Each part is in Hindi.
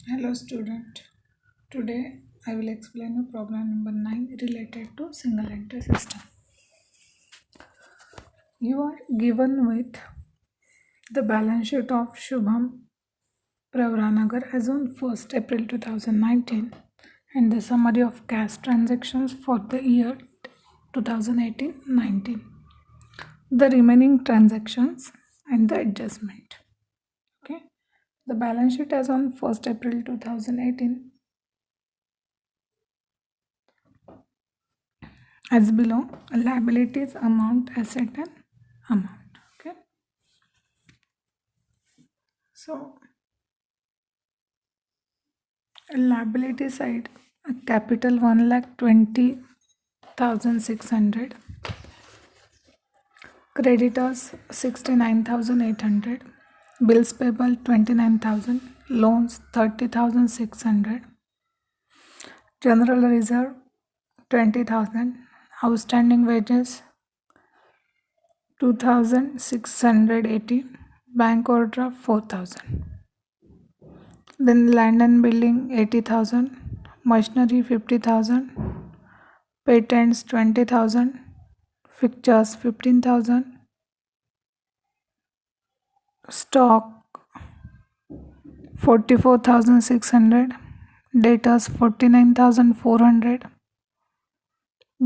Hello student. Today I will explain you problem number 9 related to single entry system. You are given with the balance sheet of Shubham Pravaranagar as on 1st April 2019 and the summary of cash transactions for the year 2018-19. The remaining transactions and the adjustment. Okay. The balance sheet as on 1st April 2018 as below: liabilities, amount, asset and amount. Okay, so liability side, capital 1,20,600, creditors 69,800, bills payable 29,000, loans 30,600, general reserve 20,000, outstanding wages 2,680, bank overdraft 4,000. Then land and building 80,000, machinery 50,000, patents 20,000, fixtures 15,000, stock 44,600, debtors 49,400,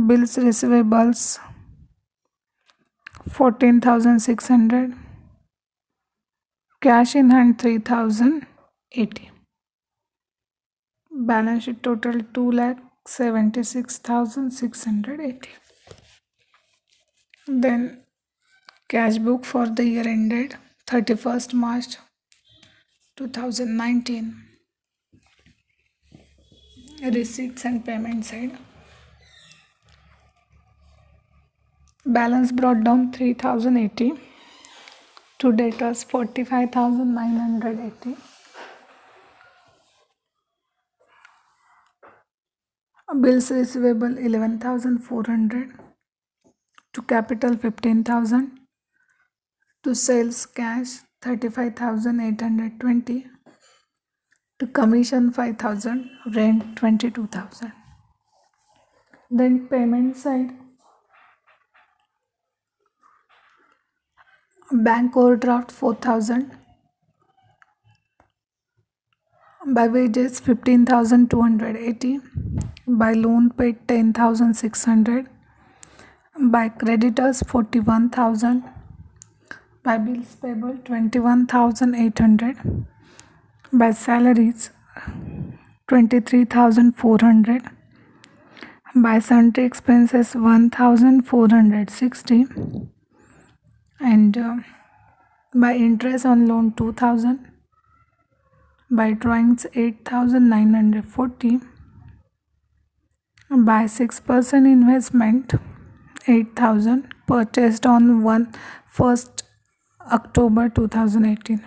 bills receivables 14,600, cash in hand 3,080. Balance sheet total 2,76,680. Then cash book for the year ended 31st March 2019. Receipts and payment side. Balance brought down 3,080. To debtors 45,980. Bills receivable 11,400. To capital 15,000. To sales cash 35,820. To commission 5,000. Rent 22,000. Then payment side, bank overdraft 4,000. By wages 15,280. By loan paid 10,600. By creditors 41,000. By bills payable 21,800. By salaries 23,400. By sundry expenses 1,460. And by interest on loan 2,000. By drawings 8,940. By 6% investment 8,000 purchased on 1st October 2018.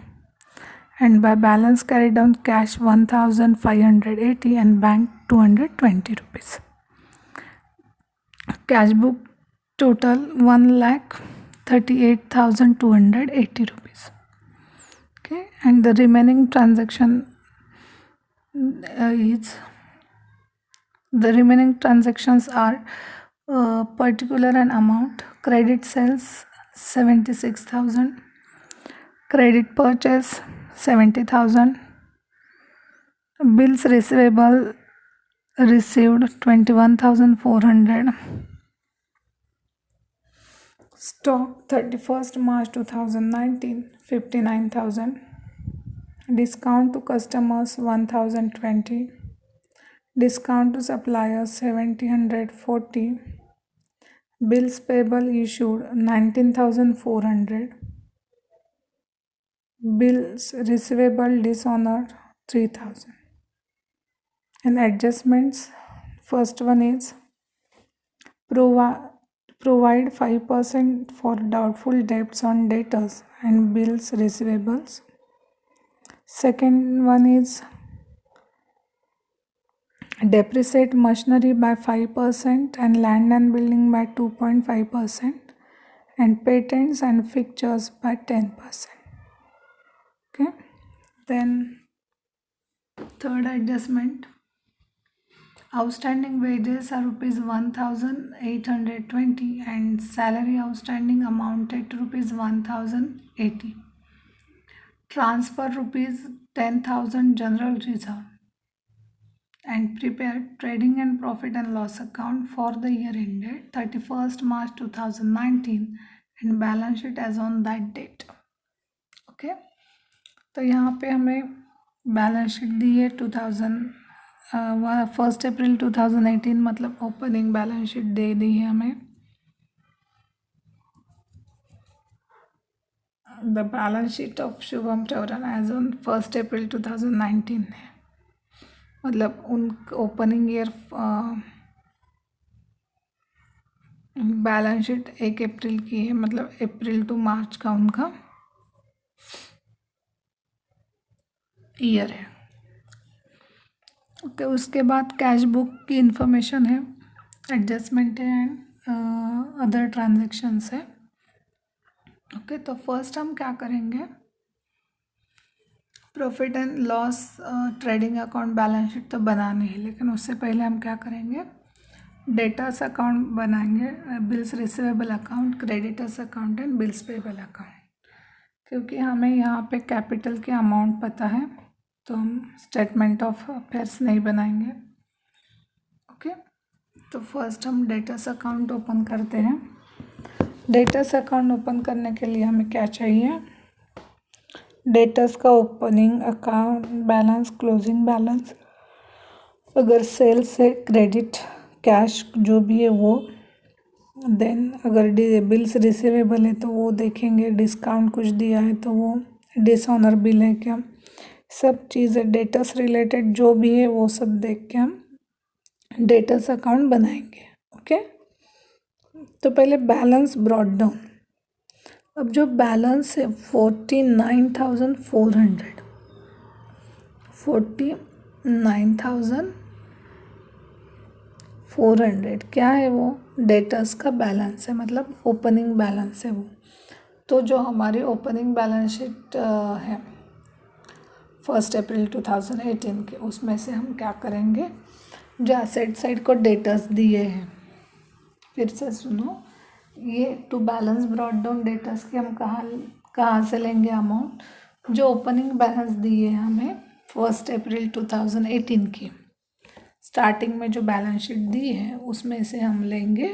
And by balance carried down cash 1,580 and bank 220 rupees. Cash book total 1,38,280 rupees. Okay, and the remaining transaction the remaining transactions are particular and amount: credit sales 76,000, credit purchase 70,000, bills receivable received 21,400, stock 31st March 2019 59,000, discount to customers 1,020, discount to suppliers 1,740, bills payable issued 19,400, bills receivable dishonored 3,000. And adjustments, first one is provide 5% for doubtful debts on debtors and bills receivables. Second one is depreciate machinery by 5% and land and building by 2.5% and patents and fixtures by 10%. Okay, then Third adjustment, outstanding wages are rupees 1820 and salary outstanding amounted to rupees 1080. Transfer rupees 10,000 general reserve and prepared trading and profit and loss account for the year ended 31st March 2019 and balance sheet as on that date. Okay तो यहाँ पे हमें बैलेंस शीट दी है 1 अप्रैल 2018, मतलब ओपनिंग बैलेंस शीट दे दी है हमें. The balance sheet of Shubham प्रवराना एज ऑन 1 अप्रैल 2019 है, मतलब उन ओपनिंग ईयर बैलेंस शीट 1 अप्रैल की है, मतलब अप्रैल टू मार्च का उनका ईयर है. ओके उसके बाद कैश बुक की इंफॉर्मेशन है, एडजस्टमेंट है एंड अदर ट्रांजैक्शंस है. ओके तो फर्स्ट हम क्या करेंगे, profit and loss trading account balance sheet तो बनानी है, लेकिन उससे पहले हम क्या करेंगे, डेटर्स अकाउंट बनाएंगे, bills receivable account, creditors account and bills payable account. क्योंकि हमें यहाँ पे कैपिटल के अमाउंट पता है तो हम स्टेटमेंट ऑफ अफेयर्स नहीं बनाएंगे. ओके तो फर्स्ट हम डेटर्स अकाउंट ओपन करते हैं. डेटर्स अकाउंट ओपन करने के लिए हमें क्या चाहिए, डेटर्स का opening account balance, closing balance, अगर सेल्स है, क्रेडिट, कैश जो भी है वो, देन अगर बिल्स रिसीवेबल है तो वो देखेंगे, डिस्काउंट कुछ दिया है तो वो, डिसऑनर बिल है क्या, सब चीज़ें डेटर्स रिलेटेड जो भी है वो सब देख के हम डेटर्स अकाउंट बनाएंगे. ओके तो पहले बैलेंस ब्रॉट डाउन. अब जो बैलेंस है 49,400 क्या है वो, डेटर्स का बैलेंस है, मतलब ओपनिंग बैलेंस है वो. तो जो हमारी ओपनिंग बैलेंस शीट है 1 अप्रैल 2018 के, उसमें से हम क्या करेंगे, जो एसेट साइड को डेटर्स दिए हैं, फिर से सुनो, ये to balance brought down debtors के हम कहाँ से लेंगे अमाउंट, जो ओपनिंग बैलेंस दिए हैं हमें 1 अप्रैल 2018 की, स्टार्टिंग में जो बैलेंस शीट दी है उसमें से हम लेंगे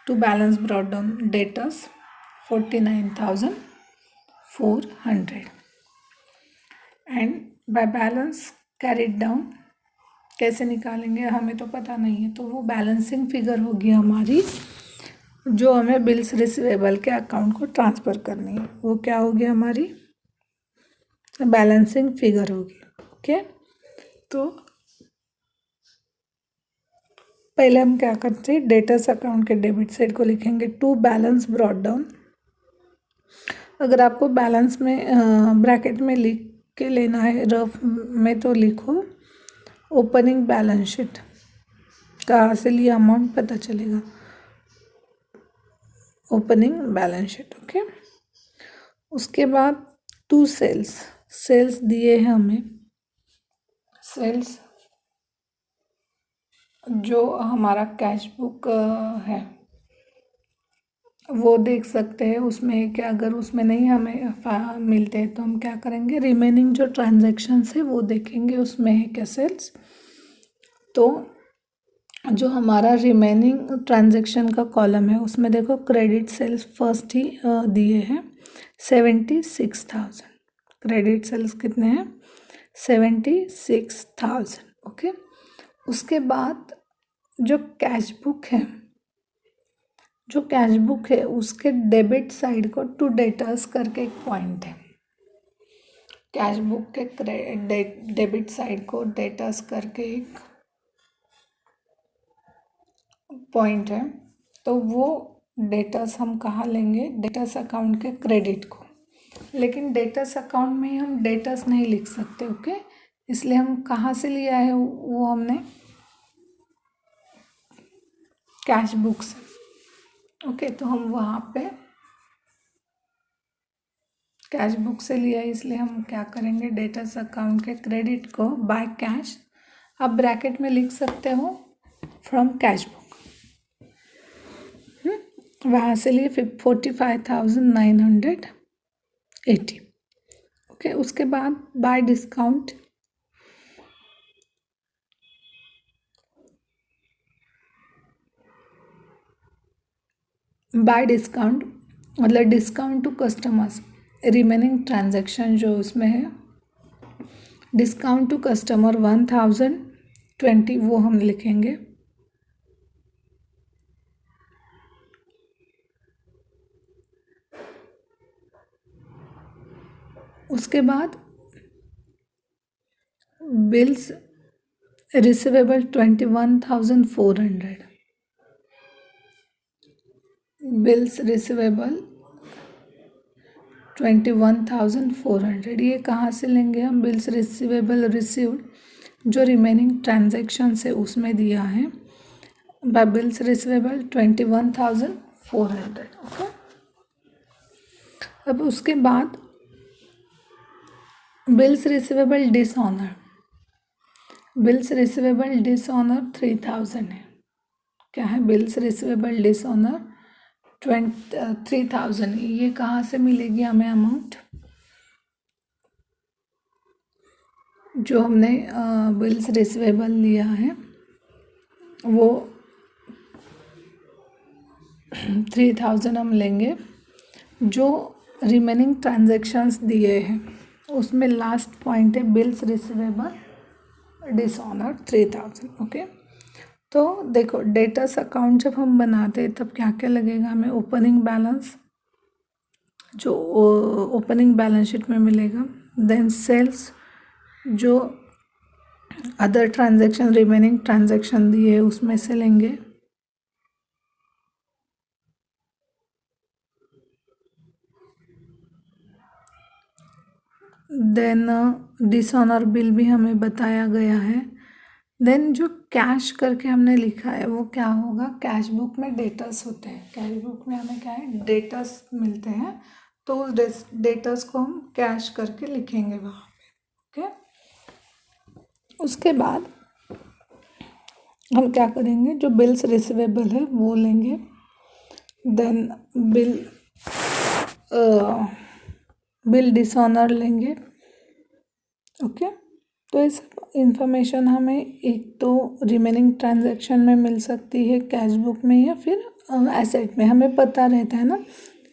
to balance brought down debtors 49,400 and by balance carried down. कैसे निकालेंगे हमें तो पता नहीं है, तो वो बैलेंसिंग फिगर होगी हमारी, जो हमें बिल्स रिसीवेबल के अकाउंट को ट्रांसफ़र करनी है, वो क्या होगी, हमारी बैलेंसिंग फिगर होगी. ओके तो पहले हम क्या करते हैं, डेटर्स अकाउंट के डेबिट साइड को लिखेंगे टू बैलेंस ब्रॉट डाउन. अगर आपको बैलेंस में ब्रैकेट में लिख के लेना है रफ में तो लिखो ओपनिंग बैलेंस शीट, कहाँ से लिया अमाउंट पता चलेगा, ओपनिंग बैलेंस शीट. ओके उसके बाद टू सेल्स दिए हैं हमें, सेल्स जो हमारा कैश बुक है वो देख सकते हैं, उसमें है क्या, अगर उसमें नहीं हमें मिलते हैं तो हम क्या करेंगे, रिमेनिंग जो ट्रांजैक्शंस है वो देखेंगे, उसमें है क्या सेल्स. तो जो हमारा रिमेनिंग ट्रांजैक्शन का कॉलम है उसमें देखो क्रेडिट सेल्स फर्स्ट ही दिए हैं 76,000. क्रेडिट सेल्स कितने हैं, 76,000. ओके उसके बाद जो कैश बुक है उसके डेबिट साइड को टू डेटर्स करके एक पॉइंट है, कैश बुक के डेबिट साइड को डेटर्स करके एक पॉइंट है, तो वो डेटर्स हम कहाँ लेंगे, डेटर्स अकाउंट के क्रेडिट को. लेकिन डेटर्स अकाउंट में हम डेटर्स नहीं लिख सकते. ओके इसलिए हम कहाँ से लिया है वो हमने कैश बुक से. ओके तो हम वहाँ पे कैश बुक से लिया है, इसलिए हम क्या करेंगे, डेटर्स अकाउंट के क्रेडिट को बाय कैश आप ब्रैकेट में लिख सकते हो फ्रॉम कैश बुक। वहाँ से लिए 45,980। ओके, उसके बाद बाय डिस्काउंट मतलब discount to customers, remaining transaction जो उसमें है, डिस्काउंट टू कस्टमर 1020 वो हम लिखेंगे। उसके बाद बिल्स रिसीवेबल 21,400, बिल्स रिसीवेबल 21,400, ये कहाँ से लेंगे हम, बिल्स रिसीवेबल रिसीव्ड जो रिमेनिंग ट्रांजैक्शन से उसमें दिया है, बाय बिल्स रिसीवेबल 21,400। ओके, अब उसके बाद bills receivable dishonour, bills receivable dishonour 3,000 है। क्या है, बिल्स रिसीवेबल डिसऑनर 3,000। ये कहाँ से मिलेगी हमें अमाउंट, जो हमने बिल्स रिसीवेबल लिया है वो 3,000 हम लेंगे, जो रिमेनिंग ट्रांजैक्शंस दिए हैं उसमें लास्ट पॉइंट है बिल्स रिसीवेबल डिसऑनर 3,000। ओके, तो देखो डेटर्स अकाउंट जब हम बनाते हैं तब क्या क्या लगेगा हमें, ओपनिंग बैलेंस जो ओपनिंग बैलेंस शीट में मिलेगा, देन सेल्स जो अदर ट्रांजैक्शन रिमेनिंग ट्रांजैक्शन दिए उसमें से लेंगे, देन डिसऑनर बिल भी हमें बताया गया है। देन जो कैश करके हमने लिखा है वो क्या होगा, कैश बुक में डेटर्स होते हैं, कैश बुक में हमें क्या है, डेटर्स मिलते हैं, तो उस डेटर्स को हम कैश करके लिखेंगे वहाँ पे। ओके, उसके बाद हम क्या करेंगे, जो बिल्स रिसीवेबल है वो लेंगे, देन बिल डिसऑनर लेंगे। ओके, तो इस इंफॉर्मेशन हमें एक तो रिमेनिंग ट्रांजैक्शन में मिल सकती है कैश बुक में, या फिर एसेट में, हमें पता रहता है ना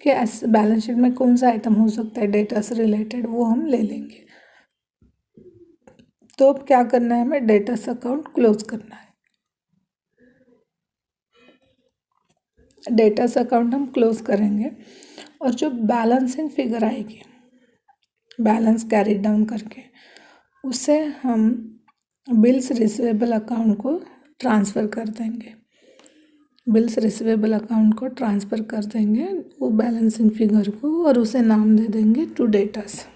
कि बैलेंस शीट में कौन सा आइटम हो सकता है डेटा से रिलेटेड, वो हम ले लेंगे। तो अब क्या करना है, हमें डेटर्स अकाउंट क्लोज करना है। डेटर्स अकाउंट हम क्लोज करेंगे और जो बैलेंसिंग फिगर आएगी बैलेंस कैरी डाउन करके, उसे हम बिल्स रिसीवेबल अकाउंट को ट्रांसफ़र कर देंगे, बिल्स रिसीवेबल अकाउंट को ट्रांसफ़र कर देंगे वो बैलेंसिंग फिगर को, और उसे नाम दे देंगे टू डेटर्स।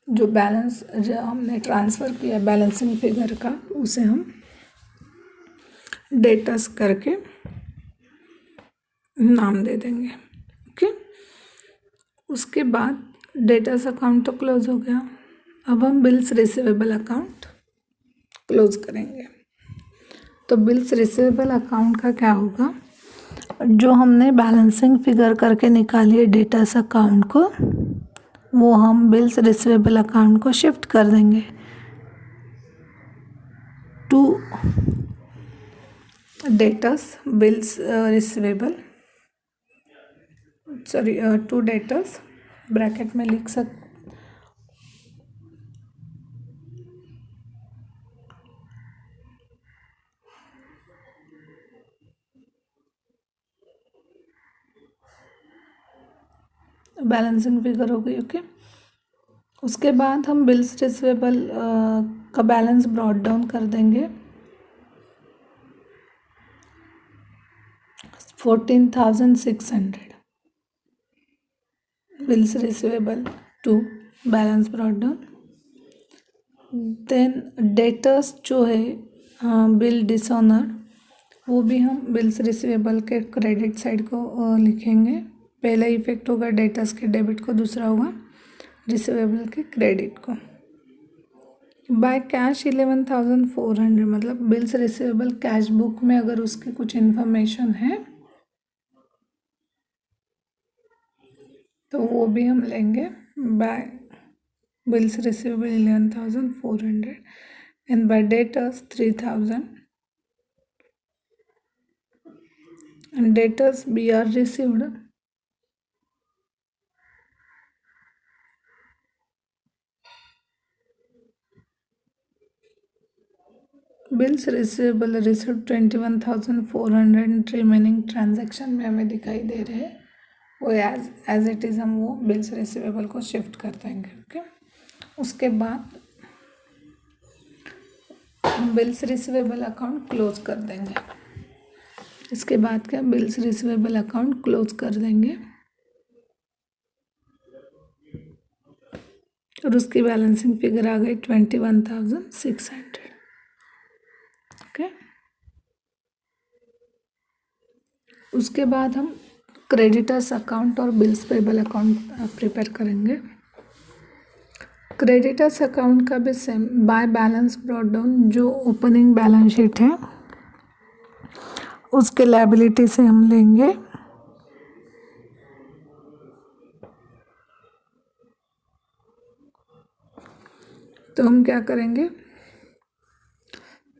जो बैलेंस जो हमने ट्रांसफ़र किया बैलेंसिंग फिगर का, उसे हम डेटर्स करके नाम दे देंगे। ओके, उसके बाद डेटर्स अकाउंट तो क्लोज हो गया, अब हम बिल्स रिसीवेबल अकाउंट क्लोज करेंगे। तो बिल्स रिसीवेबल अकाउंट का क्या होगा, जो हमने बैलेंसिंग फिगर करके निकाली है डेटर्स अकाउंट को, वो हम बिल्स रिसीवेबल अकाउंट को शिफ्ट कर देंगे to debtors bills receivable, sorry to debtors bracket में लिख सकते, बैलेंसिंग फिगर हो गई। ओके, उसके बाद हम बिल्स रिसीवेबल का बैलेंस ब्रॉट डाउन कर देंगे 14,600, bills receivable to balance brought down. Then debtors जो है बिल डिसऑनर, वो भी हम बिल्स रिसीवेबल के क्रेडिट साइड को लिखेंगे पहला इफेक्ट होगा डेटर्स के डेबिट को, दूसरा होगा रिसीवेबल के क्रेडिट को। बाय कैश 11,400 मतलब बिल्स रिसीवेबल कैश बुक में अगर उसकी कुछ इन्फॉर्मेशन है तो वो भी हम लेंगे। By bills receivable 11,400 and by debtors 3,000 and debtors BR received bills receivable receive 21,400 remaining transaction में हमें दिखाई दे रहे हैं, वो एज इट इज़ हम वो बिल्स रिसीवेबल को शिफ्ट कर देंगे। ओके, उसके बाद हम बिल्स रिसीवेबल अकाउंट क्लोज कर देंगे। इसके बाद क्या, बिल्स रिसीवेबल अकाउंट क्लोज कर देंगे और उसकी बैलेंसिंग फिगर आ गई 21,600। ओके, उसके बाद हम क्रेडिटर्स अकाउंट और बिल्स पेबल अकाउंट प्रिपेयर करेंगे। क्रेडिटर्स अकाउंट का भी same bye balance brought down, जो ओपनिंग बैलेंस शीट है उसके लायबिलिटी से हम लेंगे। तो हम क्या करेंगे,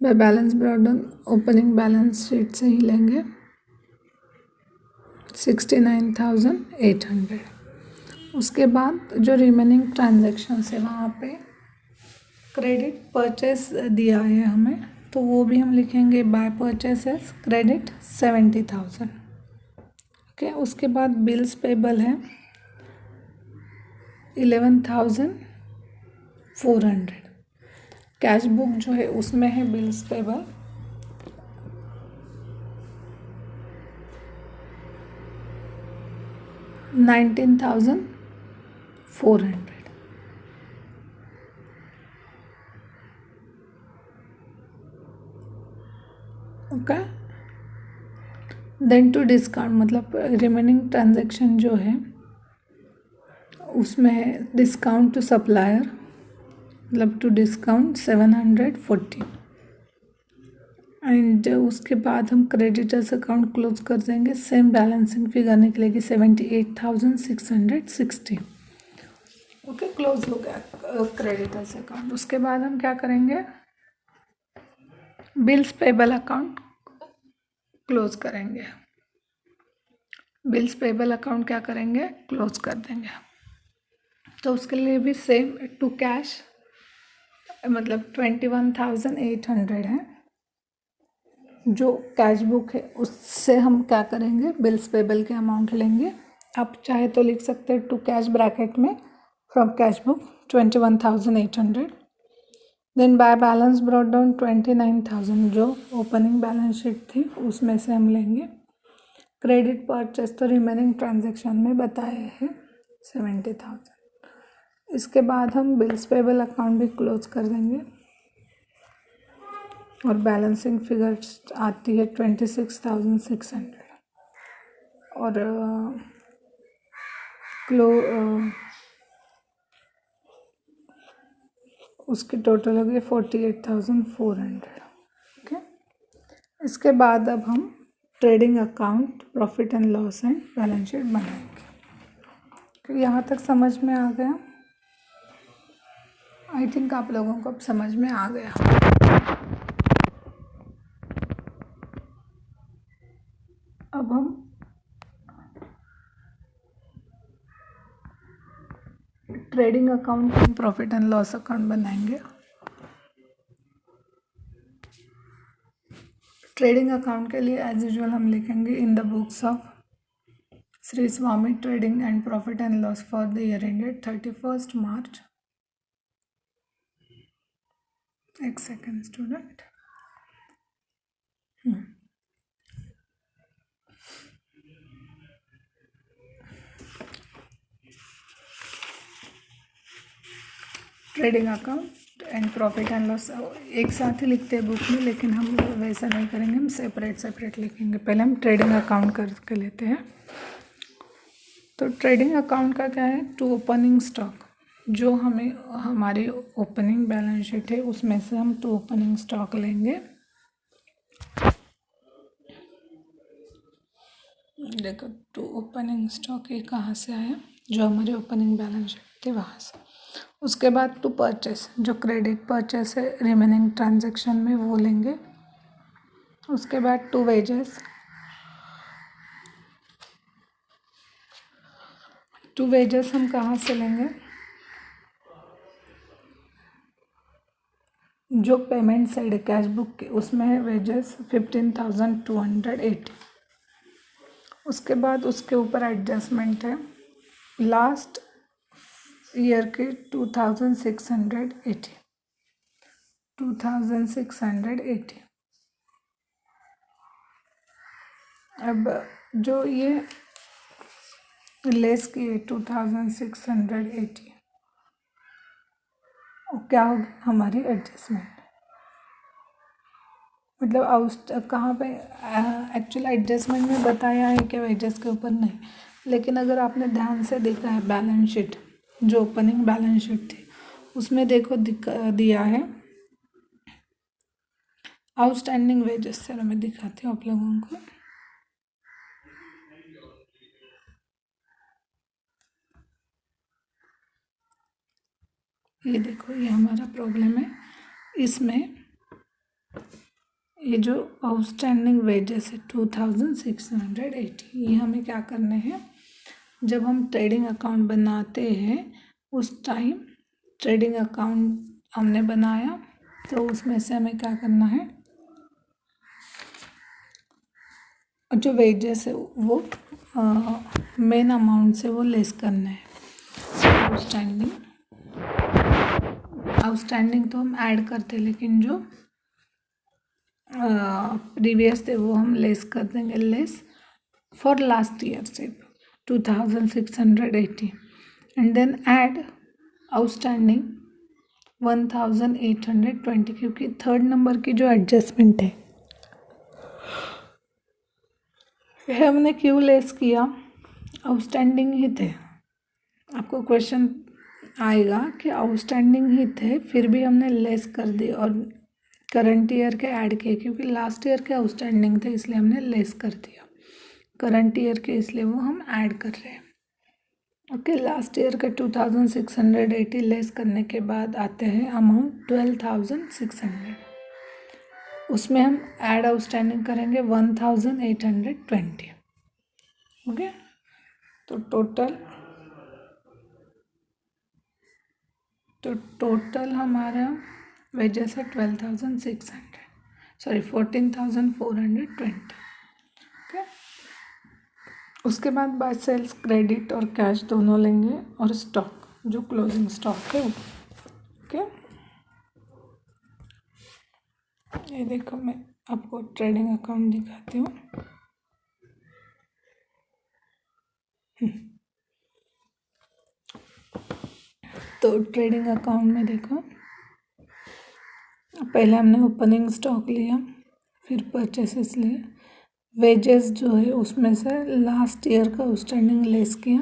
bye balance brought down opening balance sheet से ही लेंगे 69,800। उसके बाद जो रिमेनिंग ट्रांजैक्शन है वहाँ पे क्रेडिट परचेस दिया है हमें, तो वो भी हम लिखेंगे बाय परचेसेस क्रेडिट 70,000। ओके, उसके बाद बिल्स पेबल है 11,400। कैश बुक जो है उसमें है bills payable 19,400। Okay, then to discount मतलब रिमेनिंग ट्रांजैक्शन जो है उसमें है डिस्काउंट टू सप्लायर मतलब टू डिस्काउंट 740 एंड उसके बाद हम क्रेडिटर्स अकाउंट क्लोज कर देंगे। सेम बैलेंसिंग फिगर निकलेगी 78,660। ओके, क्लोज हो गया क्रेडिटर्स अकाउंट। उसके बाद हम क्या करेंगे, बिल्स पेबल अकाउंट क्लोज करेंगे। बिल्स पेबल अकाउंट क्या करेंगे, क्लोज कर देंगे। तो उसके लिए भी सेम टू कैश मतलब 21,800 है जो कैश बुक है, उससे हम क्या करेंगे, बिल्स पेबल के अमाउंट लेंगे। आप चाहे तो लिख सकते हैं टू कैश ब्रैकेट में from cash book 21,800। Then by balance brought down 29,000 जो ओपनिंग बैलेंस शीट थी उसमें से हम लेंगे। क्रेडिट परचेस तो रिमेनिंग ट्रांजैक्शन में बताए हैं 70,000। इसके बाद हम बिल्स पेबल अकाउंट भी क्लोज कर देंगे और बैलेंसिंग फिगर आती है 26,600 और उसकी टोटल हो गई 48,400। ओके, इसके बाद अब हम trading account profit and loss and balance sheet बनाएंगे। तो यहाँ तक समझ में आ गया? आई थिंक आप लोगों को अब समझ में आ गया। अब हम trading account and profit and loss account बनाएंगे। ट्रेडिंग अकाउंट के लिए एज यूजुअल हम लिखेंगे in the books of Shri Swami trading and profit and loss for the year ended 31st March। एक second student, trading account and profit and loss एक साथ ही लिखते हैं बुक में, लेकिन हम वैसा नहीं करेंगे, हम सेपरेट लिखेंगे। पहले हम ट्रेडिंग अकाउंट करके लेते हैं। तो ट्रेडिंग अकाउंट का क्या है, टू ओपनिंग स्टॉक, जो हमें हमारी ओपनिंग बैलेंस शीट है उसमें से हम टू ओपनिंग स्टॉक लेंगे। देखो टू ओपनिंग स्टॉक ये कहाँ से आया, जो हमारी ओपनिंग बैलेंस शीट थी वहाँ से। उसके बाद टू परचेस, जो क्रेडिट परचेस है रिमेनिंग ट्रांजैक्शन में वो लेंगे। उसके बाद टू वेजेस, टू वेजेस हम कहाँ से लेंगे, जो पेमेंट साइड है कैश बुक की उसमें है वेजेस 15,280। उसके बाद उसके ऊपर एडजस्टमेंट है लास्ट ईयर के 2,680, 2,680। अब जो ये लेस की है 2,680, क्या होगी हमारी एडजस्टमेंट, मतलब आउट कहाँ पे एक्चुअल एडजस्टमेंट में बताया है कि वेजेस के ऊपर नहीं, लेकिन अगर आपने ध्यान से देखा है बैलेंस शीट, जो ओपनिंग बैलेंस शीट थी उसमें देखो दिया है आउटस्टैंडिंग वेजेस। चलो मैं दिखाती हूँ आप लोगों को। ये देखो ये हमारा प्रॉब्लम है, इसमें ये जो आउटस्टैंडिंग वेजेस है 2,680, ये हमें क्या करने हैं, जब हम ट्रेडिंग अकाउंट बनाते हैं उस टाइम ट्रेडिंग अकाउंट हमने बनाया तो उसमें से हमें क्या करना है, जो वेजेस है वो मेन अमाउंट से वो लेस करना है। आउटस्टैंडिंग तो हम ऐड करते हैं, लेकिन जो प्रीवियस थे वो हम लेस कर देंगे, लेस फॉर लास्ट ईयर से 2,680 एंड देन ऐड आउटस्टैंडिंग 1,820, क्योंकि थर्ड नंबर की जो एडजस्टमेंट है हमने क्यों लेस किया, आउटस्टैंडिंग ही थे। आपको क्वेश्चन आएगा कि आउटस्टैंडिंग ही थे फिर भी हमने लेस कर दी और करंट ईयर के ऐड किए, क्योंकि लास्ट ईयर के आउटस्टैंडिंग थे इसलिए हमने लेस कर दिया, करंट ईयर के इसलिए वो हम ऐड कर रहे हैं। ओके, लास्ट ईयर का 2,680 लेस करने के बाद आते हैं अमाउंट 12,600, उसमें हम ऐड आउटस्टैंडिंग करेंगे 1,820। ओके, तो टोटल हमारा वेजेस है 12,600, सॉरी 14,420। ओके, उसके बाद बाय सेल्स क्रेडिट और कैश दोनों लेंगे और स्टॉक जो क्लोजिंग स्टॉक है। ओके, ये देखो मैं आपको ट्रेडिंग अकाउंट दिखाती हूँ। तो ट्रेडिंग अकाउंट में देखो पहले हमने ओपनिंग स्टॉक लिया, फिर परचेसेस लिए, वेजेस जो है उसमें से लास्ट ईयर का आउटस्टैंडिंग लेस किया,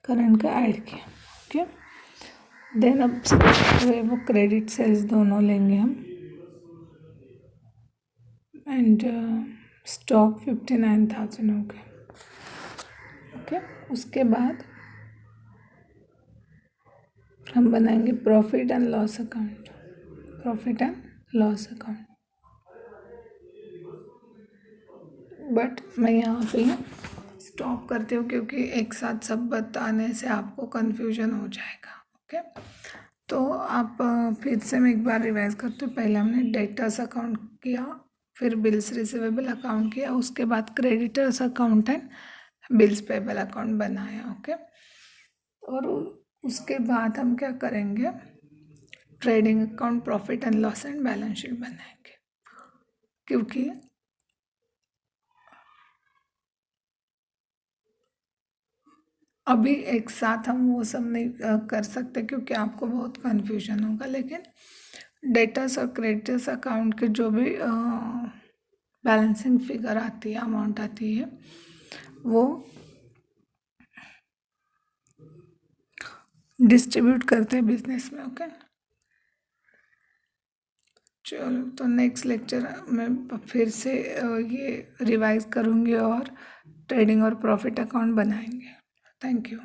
करंट का ऐड किया। ओके, देन अब वो क्रेडिट सेल्स दोनों लेंगे हम एंड स्टॉक 59,000 हो गए। ओके, उसके बाद हम बनाएंगे profit and loss account, profit and loss account. But मैं यहाँ पे स्टॉप करती हूँ क्योंकि एक साथ सब बताने से आपको कन्फ्यूजन हो जाएगा। ओके, तो आप फिर से मैं एक बार रिवाइज करती हूँ। पहले हमने डेटर्स अकाउंट किया, फिर बिल्स रिसीवेबल अकाउंट किया, उसके बाद creditors account and bills payable account बनाया। ओके, और उसके बाद हम क्या करेंगे, trading account, profit and loss and balance sheet बनाएंगे, क्योंकि अभी एक साथ हम वो सब नहीं कर सकते क्योंकि आपको बहुत कन्फ्यूजन होगा। लेकिन डेटर्स और क्रेडिटर्स अकाउंट के जो भी बैलेंसिंग फिगर आती है, अमाउंट आती है, वो डिस्ट्रीब्यूट करते हैं बिजनेस में। ओके, चलो तो नेक्स्ट लेक्चर में फिर से ये रिवाइज करूँगी और ट्रेडिंग और प्रॉफिट अकाउंट बनाएंगे। Thank you.